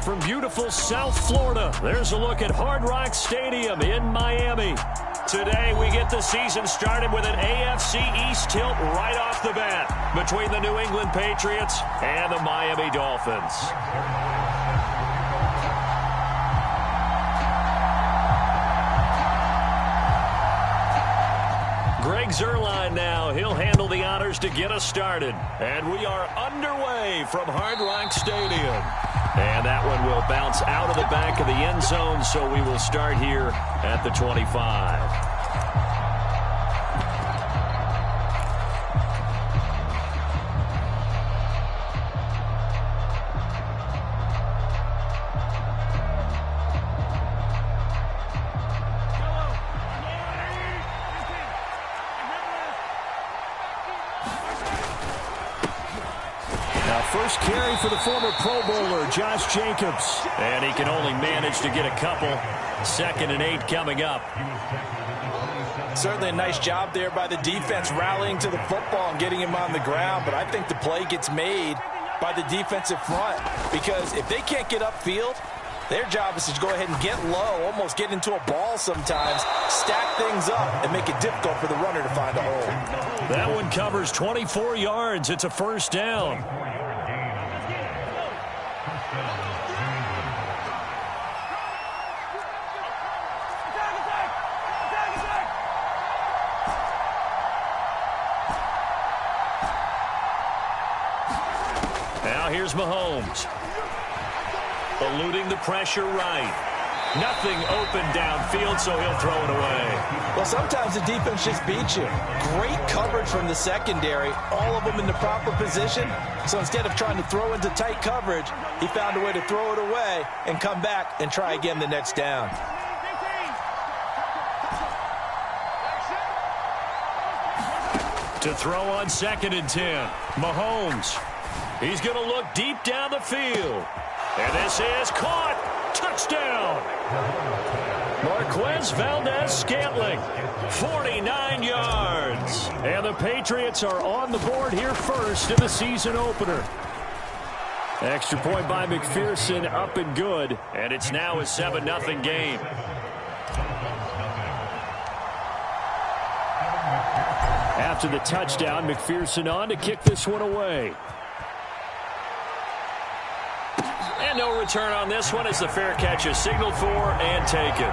from beautiful South Florida. There's a look at Hard Rock Stadium in Miami. Today we get the season started with an AFC East tilt right off the bat between the New England Patriots and the Miami Dolphins. Greg Zuerlein now. He'll handle the honors to get us started. And we are underway from Hard Rock Stadium. And that one will bounce out of the back of the end zone, so we will start here at the 25. First carry for the former Pro Bowler, Josh Jacobs. And he can only manage to get a couple. 2nd and 8 coming up. Certainly a nice job there by the defense rallying to the football and getting him on the ground. But I think the play gets made by the defensive front. Because if they can't get upfield, their job is to go ahead and get low, almost get into a ball sometimes, stack things up, and make it difficult for the runner to find a hole. That one covers 24 yards. It's a first down. Now here's Mahomes. Eluding the pressure right. Nothing open downfield, so he'll throw it away. Well, sometimes the defense just beats you. Great coverage from the secondary, all of them in the proper position. So instead of trying to throw into tight coverage, he found a way to throw it away and come back and try again the next down. To throw on 2nd and 10. Mahomes. He's going to look deep down the field. And this is caught. Touchdown. Marquez Valdez-Scantling. 49 yards. And the Patriots are on the board here first in the season opener. Extra point by McPherson, up and good. And it's now a 7-0 game. After the touchdown, McPherson on to kick this one away. And no return on this one as the fair catch is signaled for and taken.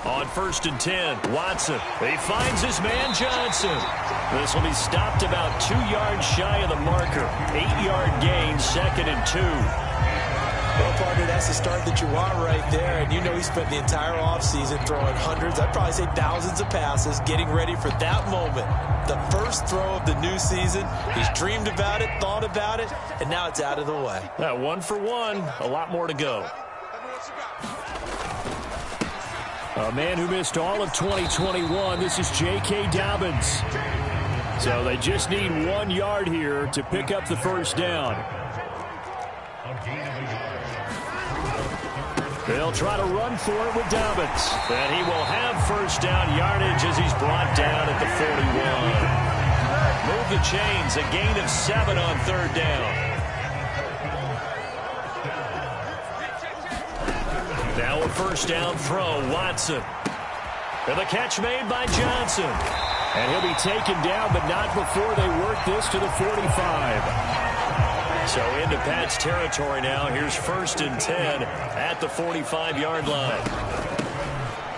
On 1st and 10, Watson. He finds his man Johnson. This will be stopped about 2 yards shy of the marker. 8-yard gain, 2nd and 2. Well, partner, that's the start that you want right there. And you know he spent the entire offseason throwing hundreds, I'd probably say thousands of passes, getting ready for that moment. The first throw of the new season. He's dreamed about it, thought about it, and now it's out of the way. 1 for 1, a lot more to go. A man who missed all of 2021, this is J.K. Dobbins. So they just need 1 yard here to pick up the first down. They'll try to run for it with Dobbins. And he will have first down yardage as he's brought down at the 41. Move the chains, a gain of 7 on 3rd down. Now a first down throw, Watson. And the catch made by Johnson. And he'll be taken down, but not before they work this to the 45. So into Pat's territory now. Here's 1st and 10 at the 45-yard line.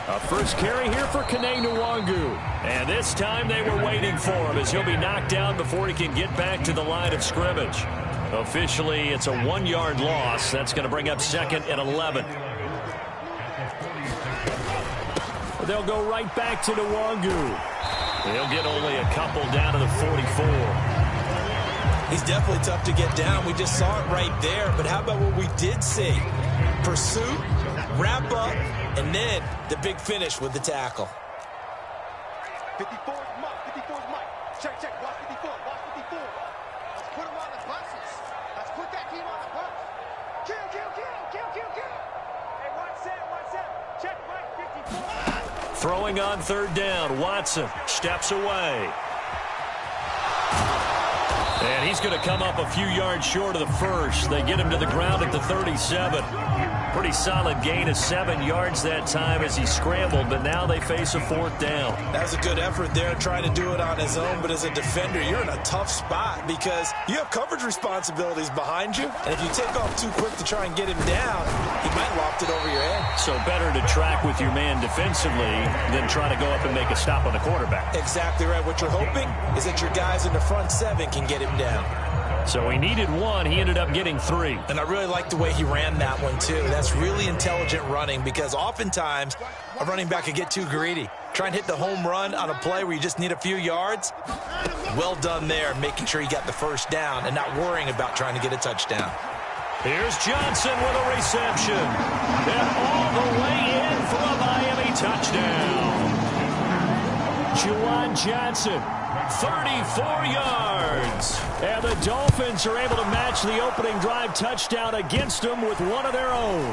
A first carry here for Kene Nwangu. And this time they were waiting for him as he'll be knocked down before he can get back to the line of scrimmage. Officially, it's a 1-yard loss. That's going to bring up 2nd and 11. They'll go right back to Nwangu. He'll get only a couple down to the 44. He's definitely tough to get down. We just saw it right there. But how about what we did see? Pursuit, wrap up, and then the big finish with the tackle. 54 is Mike. 54 is Mike. Check, check. Watch 54. Watch 54. Let's put him on the buses. Let's put that team on the bus. Kill, kill, kill, kill, kill, kill. Hey, watch that. Check, Mike, 54. Throwing on third down. Watson steps away. And he's going to come up a few yards short of the first. They get him to the ground at the 37. Pretty solid gain of 7 yards that time as he scrambled, but now they face a fourth down. That was a good effort there, trying to do it on his own, but as a defender, you're in a tough spot because you have coverage responsibilities behind you, and if you take off too quick to try and get him down, he might loft it over your head. So better to track with your man defensively than try to go up and make a stop on the quarterback. Exactly right. What you're hoping is that your guys in the front 7 can get him down. So he needed 1. He ended up getting 3. And I really like the way he ran that one, too. That's really intelligent running because oftentimes a running back could get too greedy. Try and hit the home run on a play where you just need a few yards. Well done there, making sure he got the first down and not worrying about trying to get a touchdown. Here's Johnson with a reception. And all the way in for a Miami touchdown. Juwan Johnson, 34 yards. And the Dolphins are able to match the opening drive touchdown against them with one of their own.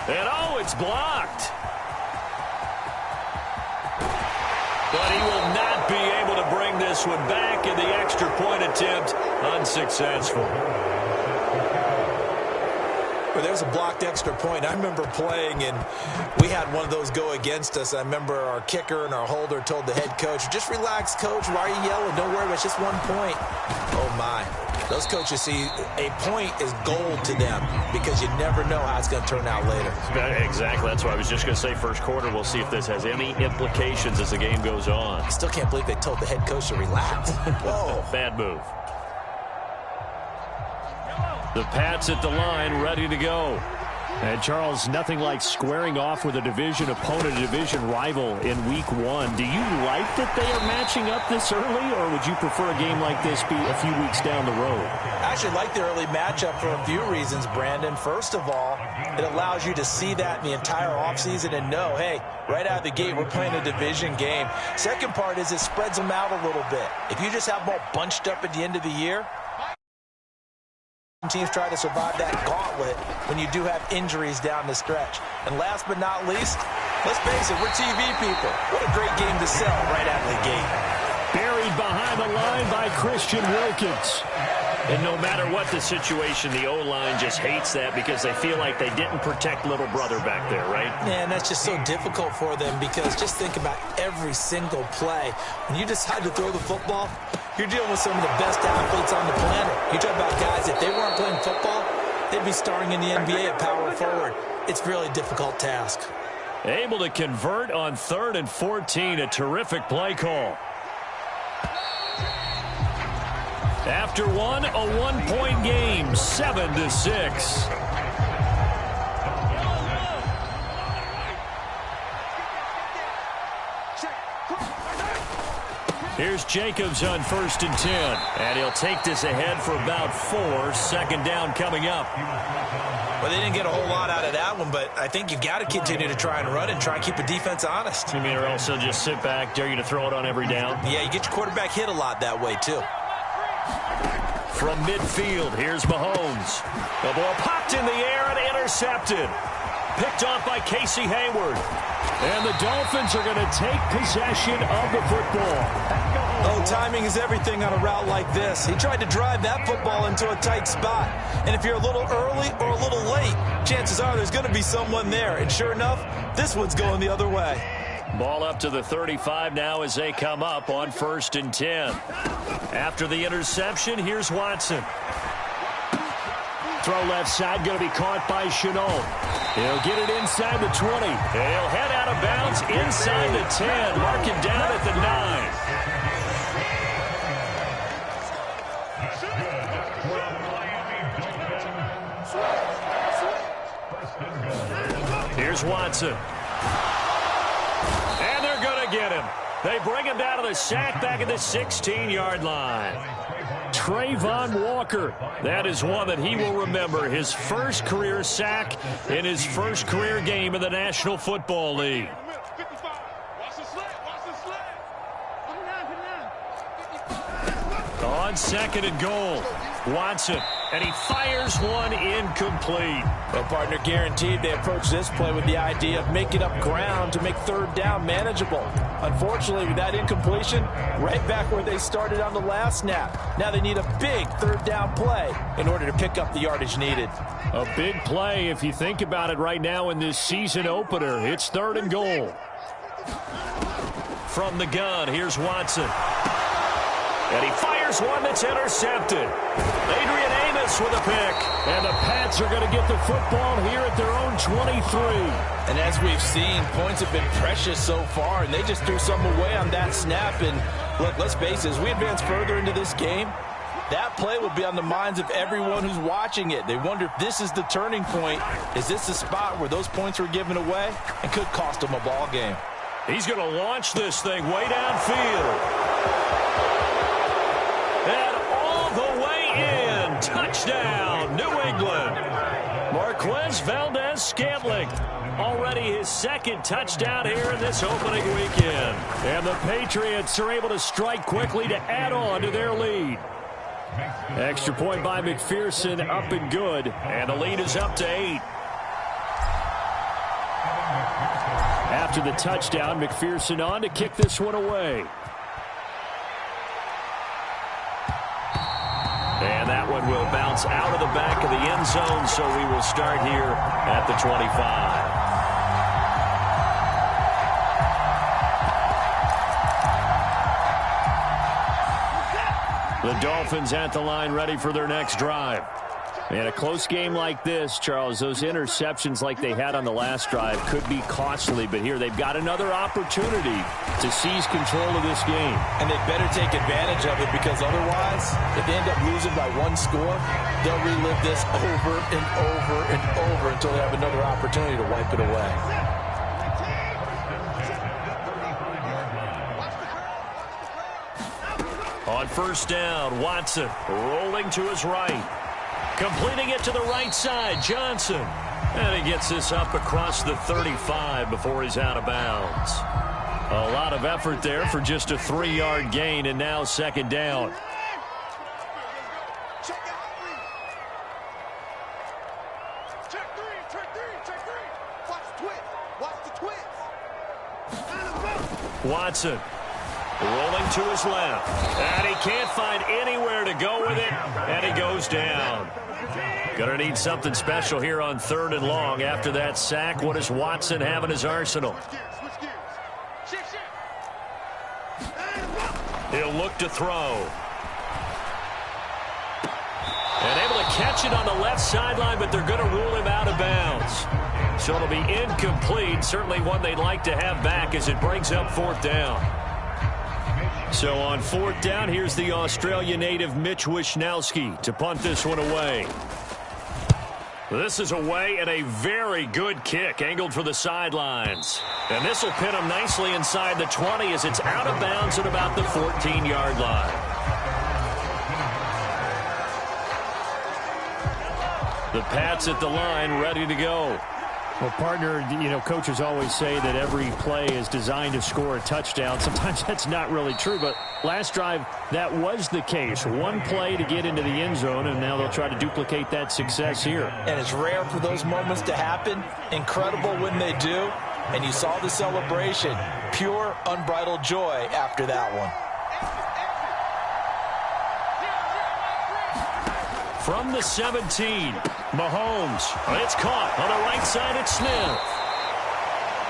And oh, it's blocked. But he will not be able to bring this one back, and the extra point attempt unsuccessful. Well, there's a blocked extra point. I remember playing, and we had one of those go against us. I remember our kicker and our holder told the head coach, just relax, coach. Why are you yelling? Don't worry, it's just 1 point. Oh, my. Those coaches see a point is gold to them because you never know how it's going to turn out later. Exactly. That's what I was just going to say. First quarter, we'll see if this has any implications as the game goes on. I still can't believe they told the head coach to relax. Whoa. Bad move. The Pats at the line, ready to go. And, Charles, nothing like squaring off with a division opponent, a division rival in Week 1. Do you like that they are matching up this early, or would you prefer a game like this be a few weeks down the road? I actually like the early matchup for a few reasons, Brandon. First of all, it allows you to see that in the entire offseason and know, hey, right out of the gate, we're playing a division game. Second part is it spreads them out a little bit. If you just have them all bunched up at the end of the year, teams try to survive that gauntlet when you do have injuries down the stretch. And last but not least, let's face it, we're TV people. What a great game to sell right out of the gate. Buried behind the line by Christian Wilkins. And no matter what the situation, the O-line just hates that because they feel like they didn't protect little brother back there, right? Man, that's just so difficult for them because just think about every single play. When you decide to throw the football, you're dealing with some of the best athletes on the planet. You talk about guys, if they weren't playing football, they'd be starring in the NBA at power forward. It's a really difficult task. Able to convert on 3rd and 14, a terrific play call. After one, a 1-point game, 7-6. Here's Jacobs on 1st and 10. And he'll take this ahead for about 4. 2nd down coming up. Well, they didn't get a whole lot out of that one, but I think you've got to continue to try and run and try and keep the defense honest. You mean or also just sit back, dare you to throw it on every down? Yeah, you get your quarterback hit a lot that way, too. From midfield, here's Mahomes. The ball popped in the air and intercepted. Picked off by Casey Hayward. And the Dolphins are going to take possession of the football. Oh, timing is everything on a route like this. He tried to drive that football into a tight spot. And if you're a little early or a little late, chances are there's going to be someone there. And sure enough, this one's going the other way. Ball up to the 35 now as they come up on 1st and 10. After the interception, here's Watson. Throw left side, going to be caught by Chenault. He'll get it inside the 20. He'll head out of bounds inside the 10. Mark it down at the 9. Here's Watson. And they're going to get him. They bring him down to the sack back at the 16-yard line. Trayvon Walker. That is one that he will remember. His first career sack in his first career game in the National Football League. On second and goal, Watson, and he fires one incomplete. Well, partner, guaranteed they approach this play with the idea of making up ground to make third down manageable. Unfortunately, with that incompletion, right back where they started on the last snap. Now they need a big third down play in order to pick up the yardage needed. A big play if you think about it right now in this season opener. It's third and goal. From the gun, here's Watson. And he fires one that's intercepted. Adrian Amos with a pick. And the Pats are going to get the football here at their own 23. And as we've seen, points have been precious so far, and they just threw some away on that snap. And look, let's face it, as we advance further into this game, that play will be on the minds of everyone who's watching it. They wonder if this is the turning point. Is this the spot where those points were given away and could cost them a ball game? He's going to launch this thing way downfield. And all the way in. Touchdown, New England. Marquez Valdez-Scantling. Already his second touchdown here in this opening weekend. And the Patriots are able to strike quickly to add on to their lead. Extra point by McPherson, up and good. And the lead is up to 8. After the touchdown, McPherson on to kick this one away. And that one will bounce out of the back of the end zone, so we will start here at the 25. The Dolphins at the line, ready for their next drive. And a close game like this, Charles, those interceptions like they had on the last drive could be costly. But here they've got another opportunity to seize control of this game. And they better take advantage of it, because otherwise, if they end up losing by one score, they'll relive this over and over and over until they have another opportunity to wipe it away. On first down, Watson rolling to his right. Completing it to the right side, Johnson. And he gets this up across the 35 before he's out of bounds. A lot of effort there for just a 3-yard gain, and now second down. Check three. Watch the twins. Watson rolling to his left. And he can't find anywhere to go with it, and he goes down. Going to need something special here on third and long. After that sack, what does Watson have in his arsenal? He'll look to throw. And able to catch it on the left sideline, but they're going to rule him out of bounds. So it'll be incomplete. Certainly one they'd like to have back as it brings up fourth down. So on fourth down, here's the Australia native Mitch Wishnowsky to punt this one away. This is away, and a very good kick angled for the sidelines. And this will pin him nicely inside the 20 as it's out of bounds at about the 14-yard line. The Pats at the line, ready to go. Well, partner, you know, coaches always say that every play is designed to score a touchdown. Sometimes that's not really true, but last drive, that was the case. One play to get into the end zone, and now they'll try to duplicate that success here. And it's rare for those moments to happen. Incredible when they do. And you saw the celebration. Pure, unbridled joy after that one. From the 17, Mahomes. It's caught on the right side at Smith.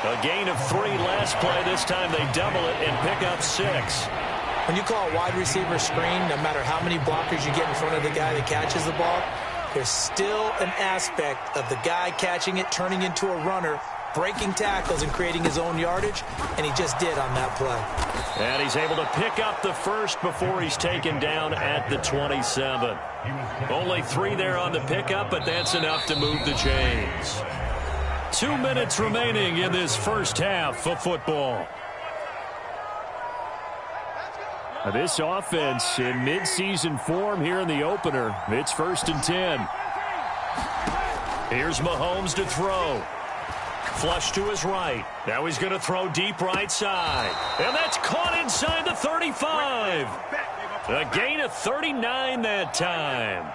A gain of 3 last play. This time they double it and pick up 6. When you call a wide receiver screen, no matter how many blockers you get in front of the guy that catches the ball, there's still an aspect of the guy catching it, turning into a runner, breaking tackles and creating his own yardage, and he just did on that play. And he's able to pick up the first before he's taken down at the 27. Only 3 there on the pickup, but that's enough to move the chains. 2 minutes remaining in this first half of football. This offense in midseason form here in the opener. It's 1st and 10. Here's Mahomes to throw. Flush to his right. Now he's going to throw deep right side. And that's caught inside the 35. A gain of 39 that time.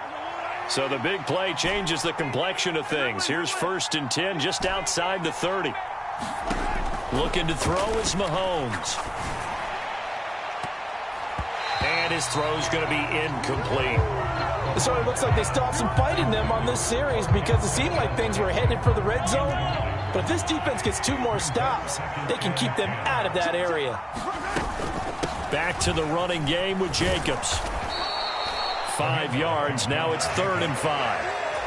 So the big play changes the complexion of things. Here's 1st and 10 just outside the 30. Looking to throw is Mahomes. And his throw's going to be incomplete. So it looks like they still have some fight in them on this series because it seemed like things were headed for the red zone. But if this defense gets 2 more stops, they can keep them out of that area. Back to the running game with Jacobs. 5 yards. Now it's 3rd and 5.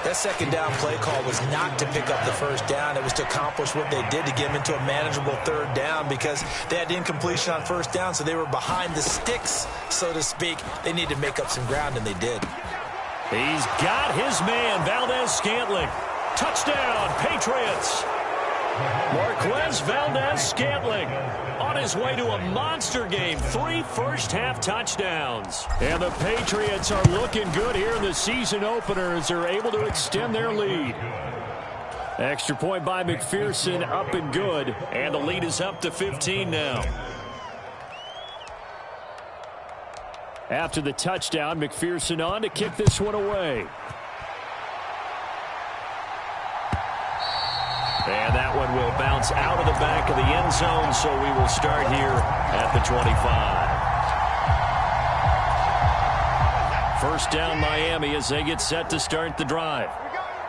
That second down play call was not to pick up the first down. It was to accomplish what they did to get them into a manageable 3rd down because they had incompletion on 1st down, so they were behind the sticks, so to speak. They needed to make up some ground, and they did. He's got his man, Valdez-Scantling. Touchdown, Patriots. Marquez Valdez-Scantling on his way to a monster game. 3 first-half touchdowns. And the Patriots are looking good here in the season opener as they're able to extend their lead. Extra point by McPherson, up and good. And the lead is up to 15 now. After the touchdown, McPherson on to kick this one away. And that one will bounce out of the back of the end zone, so we will start here at the 25. First down, Miami, as they get set to start the drive.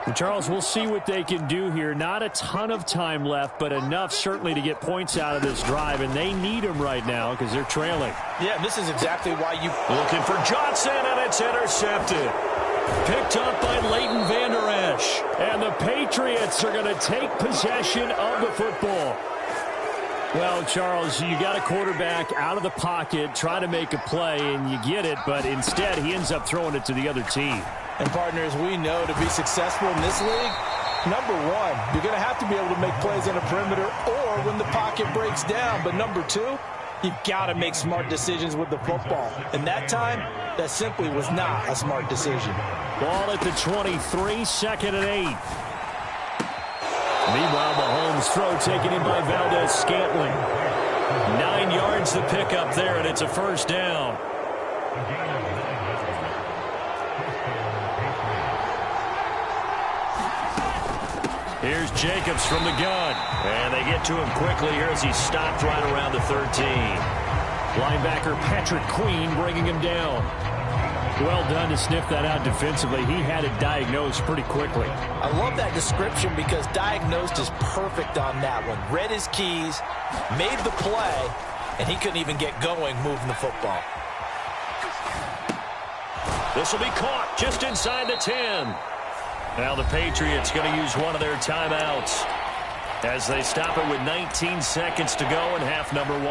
And Charles, we'll see what they can do here. Not a ton of time left, but enough certainly to get points out of this drive, and they need them right now because they're trailing. Yeah, this is exactly why you... Looking for Johnson, and it's intercepted. Picked up by Leighton Vander Esch. And the Patriots are going to take possession of the football. Well, Charles, you got a quarterback out of the pocket, try to make a play, and you get it, but instead he ends up throwing it to the other team. And partners, we know to be successful in this league, number one, you're going to have to be able to make plays in the perimeter or when the pocket breaks down. But number two, you've got to make smart decisions with the football. And that time, that simply was not a smart decision. Ball at the 23, 2nd and 8. Meanwhile, Mahomes' throw taken in by Valdez-Scantling. 9 yards to pick up there, and it's a first down. Here's Jacobs from the gun. And they get to him quickly here as he stopped right around the 13. Linebacker Patrick Queen bringing him down. Well done to sniff that out defensively. He had it diagnosed pretty quickly. I love that description because diagnosed is perfect on that one. Read his keys, made the play, and he couldn't even get going moving the football. This will be caught just inside the 10. Now the Patriots going to use one of their timeouts as they stop it with 19 seconds to go in half number 1.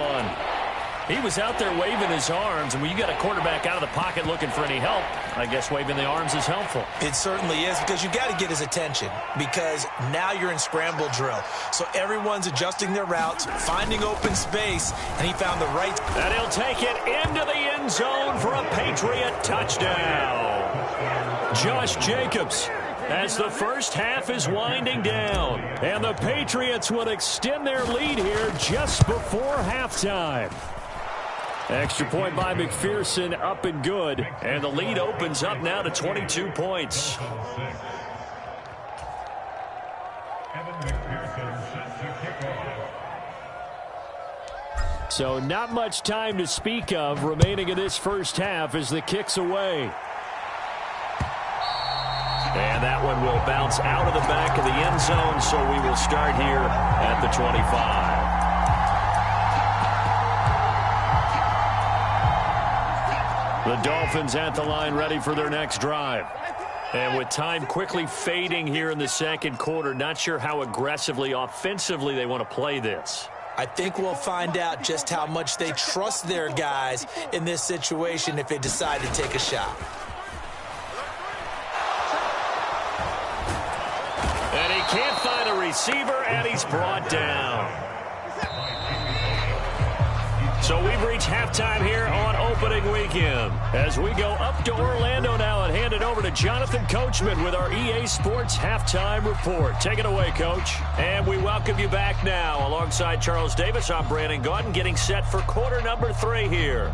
He was out there waving his arms, and when you got a quarterback out of the pocket looking for any help, I guess waving the arms is helpful. It certainly is because you got to get his attention because now you're in scramble drill. So everyone's adjusting their routes, finding open space, and he found the right. And he'll take it into the end zone for a Patriot touchdown. Josh Jacobs, as the first half is winding down. And the Patriots will extend their lead here just before halftime. Extra point by McPherson, up and good. And the lead opens up now to 22 points. So not much time to speak of remaining in this first half as the kick's away. And that one will bounce out of the back of the end zone, so we will start here at the 25. The Dolphins at the line ready for their next drive. And with time quickly fading here in the second quarter, not sure how aggressively, offensively they want to play this. I think we'll find out just how much they trust their guys in this situation if they decide to take a shot. And he can't find a receiver, and he's brought down. So we've reached halftime here on opening weekend. As we go up to Orlando now and hand it over to Jonathan Coachman with our EA Sports Halftime Report. Take it away, Coach. And we welcome you back now. Alongside Charles Davis, I'm Brandon Gaudin, getting set for quarter number 3 here.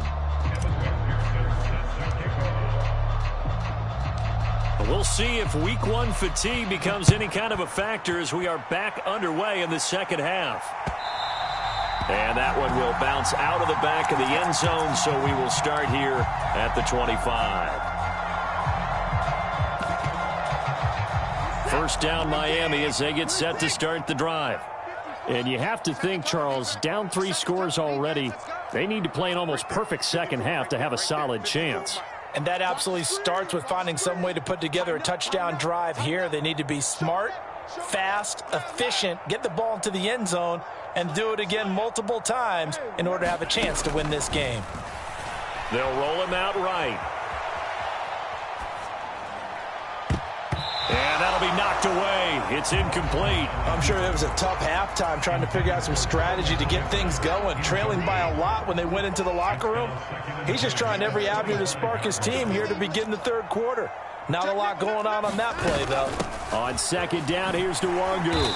We'll see if week 1 fatigue becomes any kind of a factor as we are back underway in the second half. And that one will bounce out of the back of the end zone, so we will start here at the 25. First down, Miami, as they get set to start the drive. And you have to think, Charles, down 3 scores already. They need to play an almost perfect second half to have a solid chance. And that absolutely starts with finding some way to put together a touchdown drive here. They need to be smart, fast, efficient, get the ball into the end zone, and do it again multiple times in order to have a chance to win this game. They'll roll him out right. And that'll be knocked away. It's incomplete. I'm sure it was a tough halftime trying to figure out some strategy to get things going, trailing by a lot when they went into the locker room. He's just trying every avenue to spark his team here to begin the third quarter. Not a lot going on that play, though. On second down, here's Nwangu.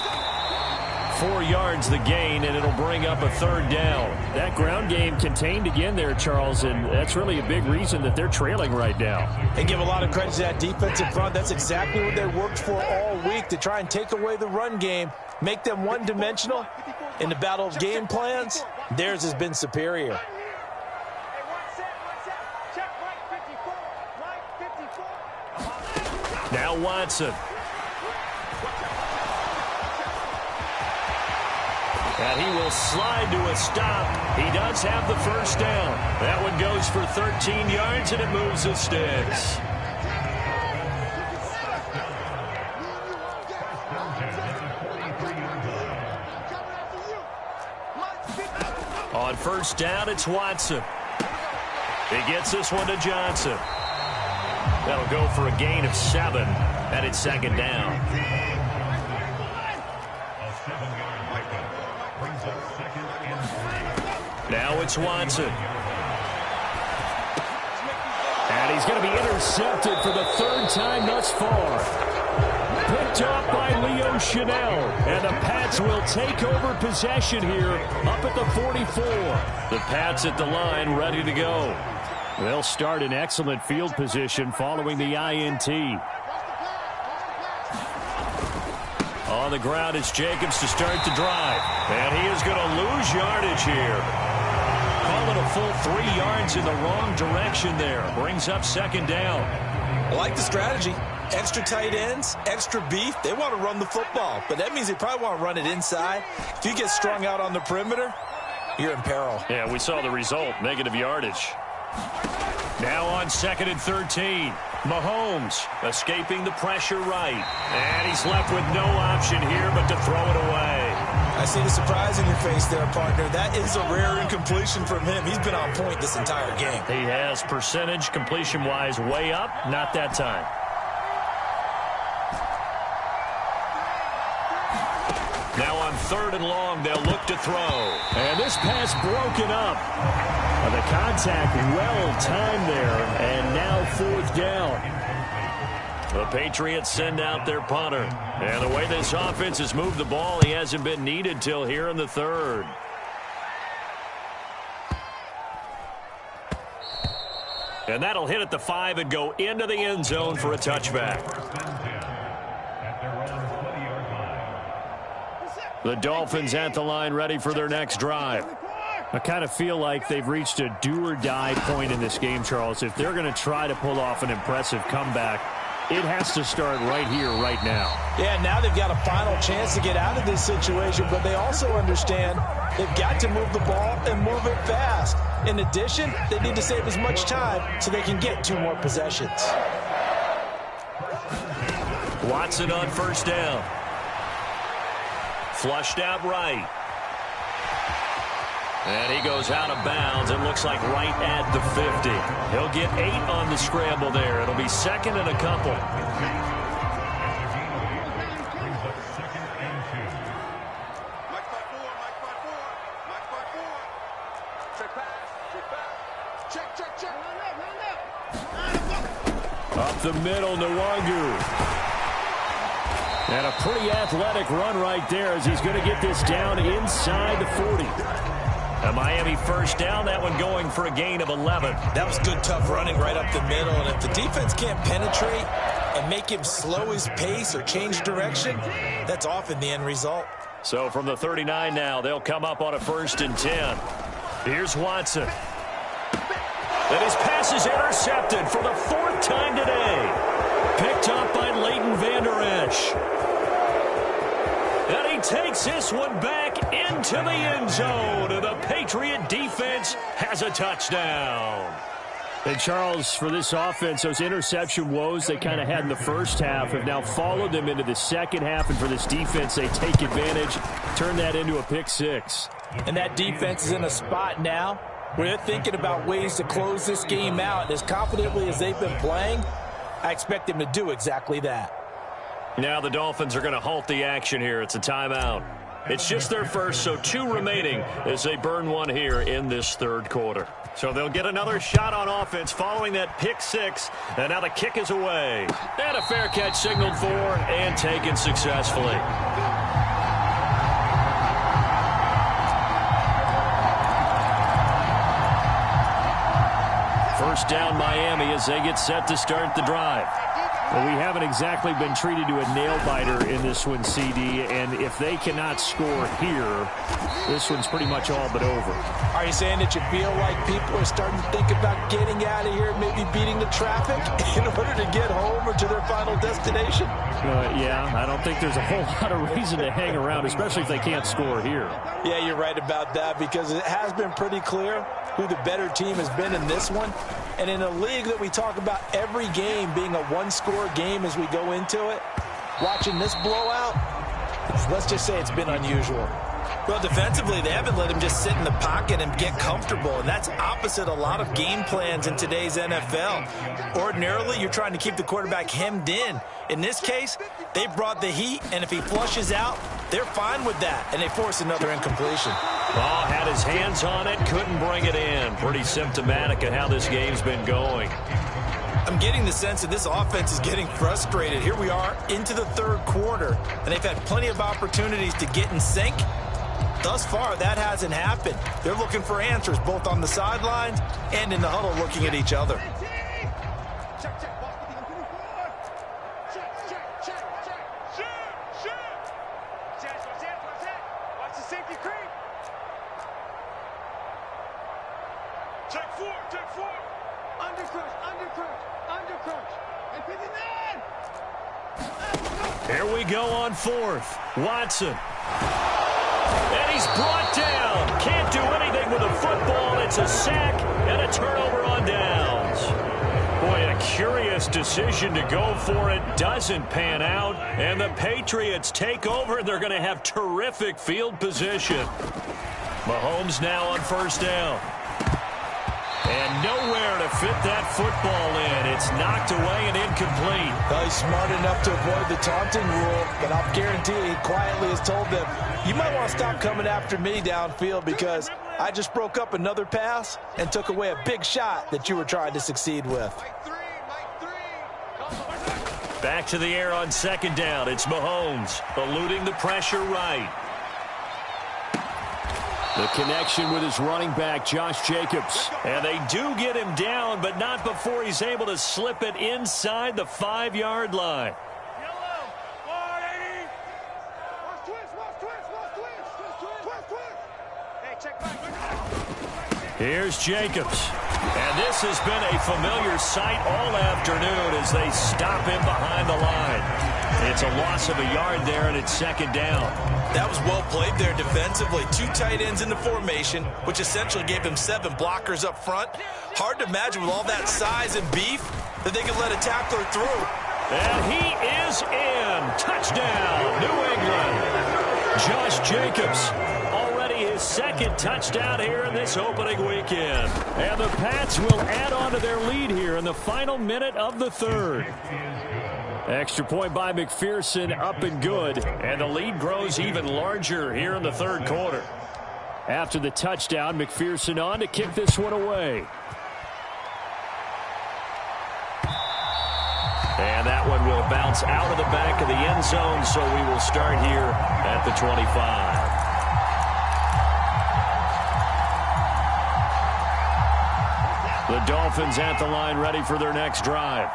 4 yards the gain, and it'll bring up a third down. That ground game contained again there, Charles, and that's really a big reason that they're trailing right now. They give a lot of credit to that defensive front. That's exactly what they worked for all week, to try and take away the run game, make them one-dimensional. In the battle of game plans, theirs has been superior. Now Watson. And he will slide to a stop. He does have the first down. That one goes for 13 yards, and it moves the sticks. On first down, it's Watson. He gets this one to Johnson. That'll go for a gain of 7, and it's second down. Now it's Watson. And he's going to be intercepted for the 3rd time thus far. Picked off by Leo Chanel. And the Pats will take over possession here up at the 44. The Pats at the line ready to go. They'll start in excellent field position following the INT. On the ground, it's Jacobs to start the drive. And he is going to lose yardage here. Call it a full 3 yards in the wrong direction there. Brings up second down. I like the strategy. Extra tight ends, extra beef. They want to run the football, but that means they probably want to run it inside. If you get strung out on the perimeter, you're in peril. Yeah, we saw the result, negative yardage. Now on 2nd and 13. Mahomes escaping the pressure right. And he's left with no option here but to throw it away. I see the surprise in your face there, partner. That is a rare incompletion from him. He's been on point this entire game. He has percentage completion-wise way up. Not that time. Now on 3rd and long, they'll look to throw. And this pass broken up. The contact well-timed there, and now 4th down. The Patriots send out their punter. And the way this offense has moved the ball, he hasn't been needed till here in the 3rd. And that'll hit at the 5 and go into the end zone for a touchback. The Dolphins at the line ready for their next drive. I kind of feel like they've reached a do-or-die point in this game, Charles. If they're going to try to pull off an impressive comeback, it has to start right here, right now. Yeah, now they've got a final chance to get out of this situation, but they also understand they've got to move the ball and move it fast. In addition, they need to save as much time so they can get 2 more possessions. Watson on first down. Flushed out right. And he goes out of bounds. It looks like right at the 50. He'll get 8 on the scramble there. It'll be 2nd and a couple. Check back. Check, check, check. Up the middle, Nwangu. And a pretty athletic run right there as he's going to get this down inside the 40. A Miami first down, that one going for a gain of 11. That was good, tough running right up the middle. And if the defense can't penetrate and make him slow his pace or change direction, that's often the end result. So from the 39 now, they'll come up on a 1st and 10. Here's Watson. And his pass is intercepted for the 4th time today. Picked up by Leighton Vander Esch. And he takes this one back into the end zone. And the Patriot defense has a touchdown. And Charles, for this offense, those interception woes they kind of had in the first half have now followed them into the second half. And for this defense, they take advantage, turn that into a pick 6. And that defense is in a spot now where they're thinking about ways to close this game out. And as confidently as they've been playing, I expect them to do exactly that. Now the Dolphins are going to halt the action here. It's a timeout. It's just their first, so 2 remaining as they burn one here in this 3rd quarter. So they'll get another shot on offense following that pick 6. And now the kick is away. And a fair catch signaled for and taken successfully. First down Miami as they get set to start the drive. Well, we haven't exactly been treated to a nail-biter in this one, CD, and if they cannot score here, this one's pretty much all but over. Are you saying that you feel like people are starting to think about getting out of here, maybe beating the traffic in order to get home or to their final destination? Yeah, I don't think there's a whole lot of reason to hang around, especially if they can't score here. Yeah, you're right about that because it has been pretty clear who the better team has been in this one. And in a league that we talk about every game being a one-score game as we go into it, watching this blowout, let's just say it's been unusual. Well, defensively, they haven't let him just sit in the pocket and get comfortable, and that's opposite a lot of game plans in today's NFL. Ordinarily, you're trying to keep the quarterback hemmed in. In this case, they brought the heat, and if he flushes out, they're fine with that, and they force another incompletion. Ball had his hands on it, couldn't bring it in. Pretty symptomatic of how this game's been going. I'm getting the sense that this offense is getting frustrated. Here we are into the 3rd quarter, and they've had plenty of opportunities to get in sync. Thus far, that hasn't happened. They're looking for answers both on the sidelines and in the huddle looking at each other. Here we go on 4th. Watson. And he's brought down. Can't do anything with the football. It's a sack and a turnover on downs. Boy, a curious decision to go for it. Doesn't pan out. And the Patriots take over. They're going to have terrific field position. Mahomes now on 1st down. And nowhere to fit that football in. It's knocked away and incomplete. Well, he's smart enough to avoid the taunting rule, but I'll guarantee he quietly has told them, you might want to stop coming after me downfield because I just broke up another pass and took away a big shot that you were trying to succeed with. Back to the air on 2nd down. It's Mahomes eluding the pressure right. The connection with his running back, Josh Jacobs. And they do get him down, but not before he's able to slip it inside the 5-yard line. Here's Jacobs. And this has been a familiar sight all afternoon as they stop him behind the line. It's a loss of a yard there, and it's 2nd down. That was well played there defensively. 2 tight ends in the formation, which essentially gave them 7 blockers up front. Hard to imagine with all that size and beef that they could let a tackler through. And he is in. Touchdown, New England. Josh Jacobs, already his 2nd touchdown here in this opening weekend. And the Pats will add on to their lead here in the final minute of the 3rd. Extra point by McPherson, up and good. And the lead grows even larger here in the 3rd quarter. After the touchdown, McPherson on to kick this one away. And that one will bounce out of the back of the end zone, so we will start here at the 25. The Dolphins at the line ready for their next drive.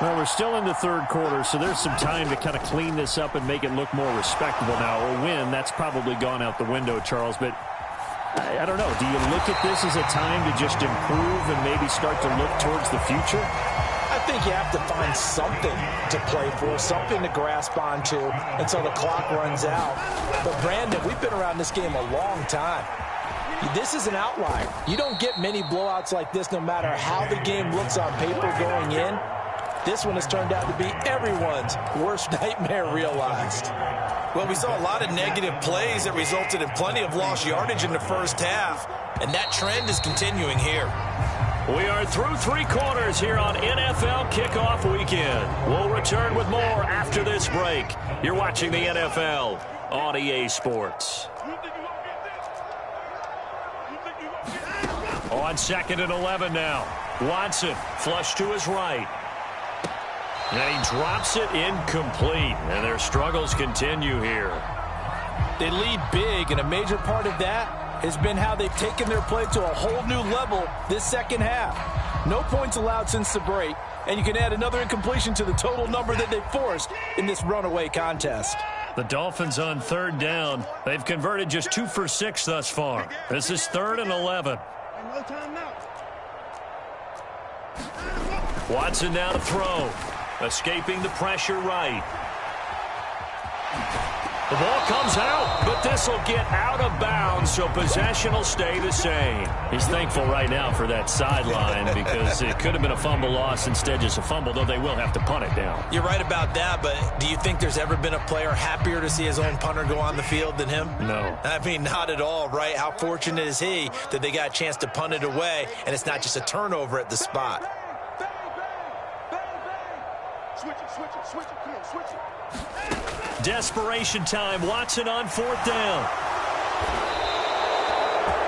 Well, we're still in the third quarter, so there's some time to kind of clean this up and make it look more respectable now. A win, that's probably gone out the window, Charles, but I don't know. Do you look at this as a time to just improve and maybe start to look towards the future? I think you have to find something to play for, something to grasp onto until the clock runs out. But, Brandon, we've been around this game a long time. This is an outlier. You don't get many blowouts like this no matter how the game looks on paper going in. This one has turned out to be everyone's worst nightmare realized. Well, we saw a lot of negative plays that resulted in plenty of lost yardage in the first half, and that trend is continuing here. We are through three quarters here on NFL Kickoff Weekend. We'll return with more after this break. You're watching the NFL on EA Sports. On 2nd and 11 now. Watson flush to his right. And he drops it incomplete. And their struggles continue here. They lead big, and a major part of that has been how they've taken their play to a whole new level this second half. No points allowed since the break, and you can add another incompletion to the total number that they've forced in this runaway contest. The Dolphins on 3rd down. They've converted just 2 for 6 thus far. This is 3rd and 11. Watson now to throw. Escaping the pressure right. The ball comes out, but this will get out of bounds, so possession will stay the same. He's thankful right now for that sideline because it could have been a fumble loss, instead just a fumble, though they will have to punt it down. You're right about that, but do you think there's ever been a player happier to see his own punter go on the field than him? No. I mean, not at all, right? How fortunate is he that they got a chance to punt it away, and it's not just a turnover at the spot. Switch it, come on, switch it. Desperation time. Watson on 4th down.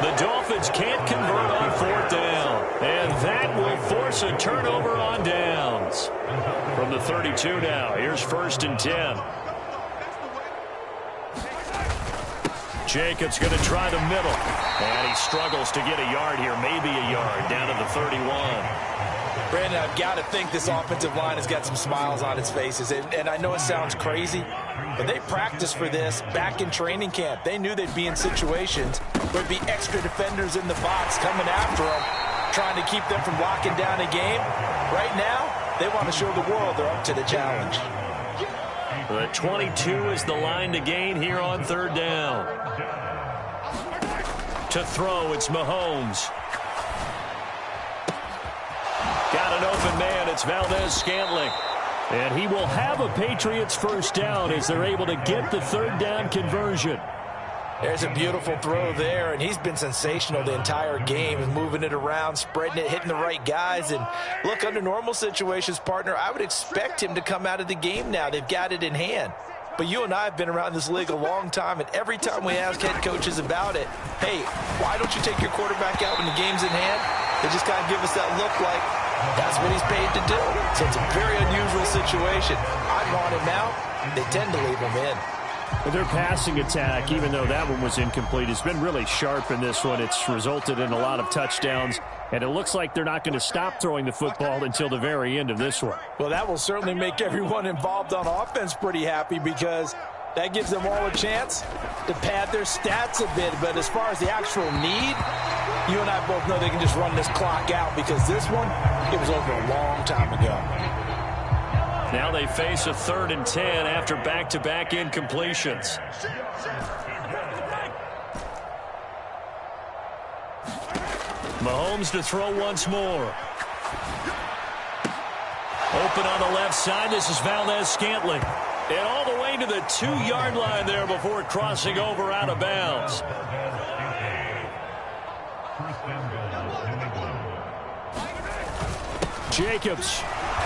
The Dolphins can't convert on 4th down. And that will force a turnover on downs. From the 32 now, here's 1st and 10. Jacobs going to try the middle. And he struggles to get a yard here, maybe a yard, down to the 31. Brandon, I've got to think this offensive line has got some smiles on its faces. And I know it sounds crazy, but they practiced for this back in training camp. They knew they'd be in situations where there'd be extra defenders in the box coming after them, trying to keep them from locking down a game. Right now, they want to show the world they're up to the challenge. The 22 is the line to gain here on 3rd down. To throw, it's Mahomes. Got an open man. It's Valdez-Scantling. And he will have a Patriots 1st down as they're able to get the 3rd down conversion. There's a beautiful throw there, and he's been sensational the entire game, moving it around, spreading it, hitting the right guys. And look, under normal situations, partner, I would expect him to come out of the game now. They've got it in hand. But you and I have been around this league a long time, and every time we ask head coaches about it, hey, why don't you take your quarterback out when the game's in hand? They just kind of give us that look like that's what he's paid to do. So it's a very unusual situation. I'd want him out. They tend to leave him in. Their passing attack, even though that one was incomplete, has been really sharp in this one. It's resulted in a lot of touchdowns, and it looks like they're not going to stop throwing the football until the very end of this one. Well, that will certainly make everyone involved on offense pretty happy because that gives them all a chance to pad their stats a bit. But as far as the actual need, you and I both know they can just run this clock out because this one, it was over a long time ago. Now they face a 3rd and 10 after back-to-back incompletions. Mahomes to throw once more. Open on the left side. This is Valdez-Scantling. And all the way to the 2-yard line there before crossing over out of bounds. Jacobs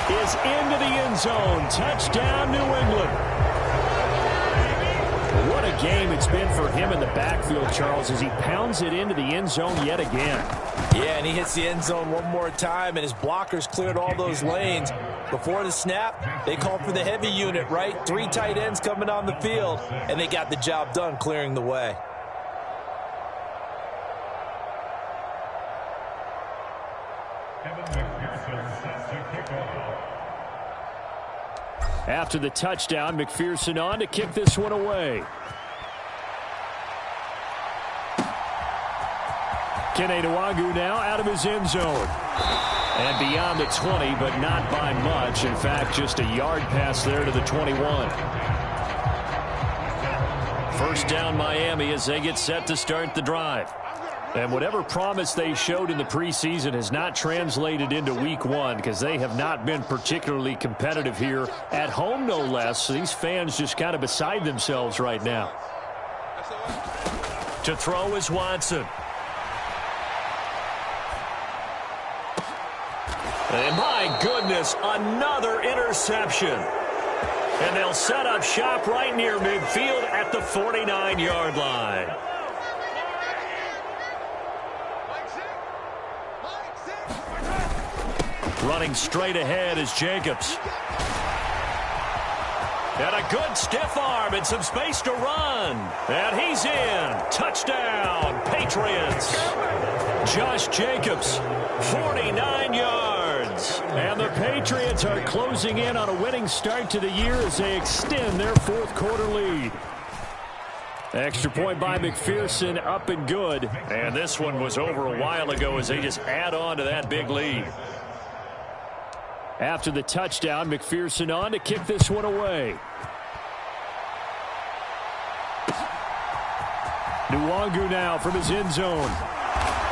is into the end zone. Touchdown, New England. What a game it's been for him in the backfield, Charles, as he pounds it into the end zone yet again. Yeah, and he hits the end zone one more time, and his blockers cleared all those lanes. Before the snap, they called for the heavy unit, right? 3 tight ends coming on the field, and they got the job done clearing the way. After the touchdown, McPherson on to kick this one away. Kene Nwangwu now out of his end zone. And beyond the 20, but not by much. In fact, just a yard pass there to the 21. First down Miami as they get set to start the drive. And whatever promise they showed in the preseason has not translated into week 1 because they have not been particularly competitive here at home, no less. So these fans just kind of beside themselves right now. To throw is Watson. And my goodness, another interception. And they'll set up shop right near midfield at the 49-yard line. Running straight ahead is Jacobs. And a good stiff arm and some space to run. And he's in. Touchdown, Patriots. Josh Jacobs, 49 yards. And the Patriots are closing in on a winning start to the year as they extend their 4th quarter lead. Extra point by McPherson, up and good. And this one was over a while ago as they just add on to that big lead. After the touchdown, McPherson on to kick this one away. Nwangwu now from his end zone.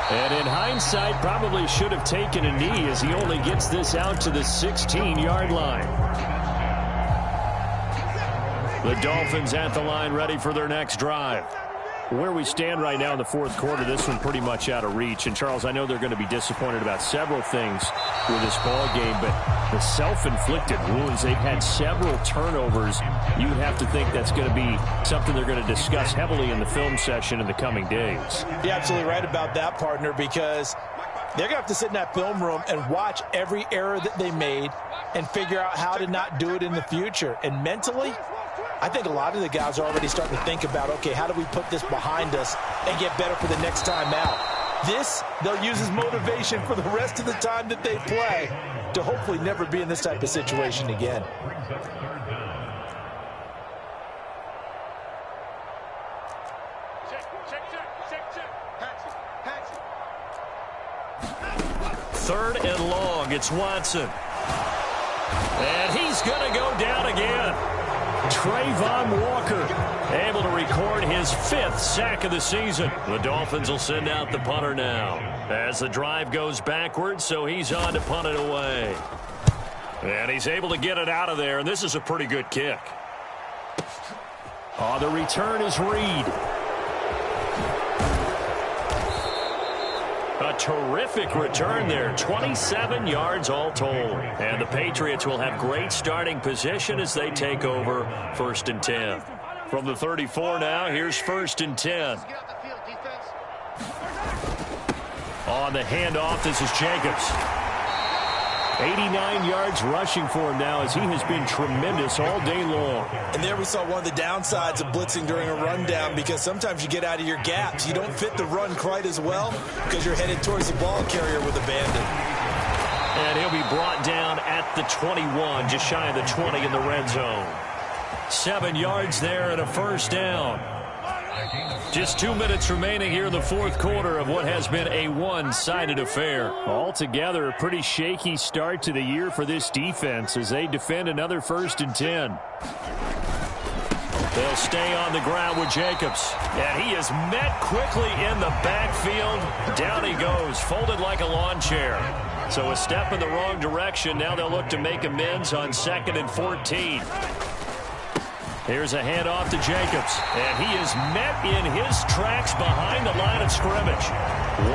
And in hindsight, probably should have taken a knee as he only gets this out to the 16-yard line. The Dolphins at the line ready for their next drive. Where we stand right now in the 4th quarter, this one pretty much out of reach. And, Charles, I know they're going to be disappointed about several things with this ball game, but the self-inflicted wounds, they've had several turnovers. You would have to think that's going to be something they're going to discuss heavily in the film session in the coming days. You're absolutely right about that, partner, because they're going to have to sit in that film room and watch every error that they made and figure out how to not do it in the future. And mentally, I think a lot of the guys are already starting to think about, okay, how do we put this behind us and get better for the next time out? This, they'll use as motivation for the rest of the time that they play to hopefully never be in this type of situation again. Third and long, it's Watson. And he's going to go down again. Trayvon Walker able to record his 5th sack of the season. The Dolphins will send out the punter now as the drive goes backwards, so he's on to punt it away. And he's able to get it out of there, and this is a pretty good kick. Oh, the return is Reed. A terrific return there, 27 yards all told. And the Patriots will have great starting position as they take over 1st and 10. From the 34 now, here's 1st and 10. On the handoff, this is Jacobs. 89 yards rushing for him now as he has been tremendous all day long. And there we saw one of the downsides of blitzing during a rundown, because sometimes you get out of your gaps. You don't fit the run quite as well because you're headed towards the ball carrier with abandon. And he'll be brought down at the 21, just shy of the 20 in the red zone. 7 yards there and a first down. Just 2 minutes remaining here in the 4th quarter of what has been a one-sided affair. Altogether, a pretty shaky start to the year for this defense as they defend another 1st and 10. They'll stay on the ground with Jacobs. And he is met quickly in the backfield. Down he goes, folded like a lawn chair. So a step in the wrong direction. Now they'll look to make amends on 2nd and 14. Here's a handoff to Jacobs, and he is met in his tracks behind the line of scrimmage.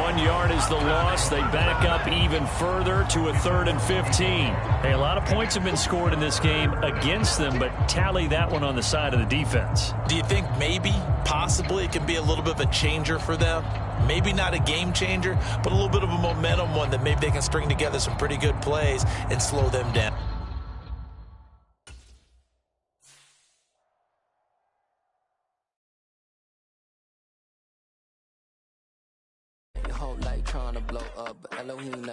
1 yard is the loss. They back up even further to a 3rd and 15. Hey, a lot of points have been scored in this game against them, but tally that one on the side of the defense. Do you think maybe, possibly, it can be a little bit of a changer for them? Maybe not a game changer, but a little bit of a momentum one that maybe they can string together some pretty good plays and slow them down. trying to blow up, but Elohim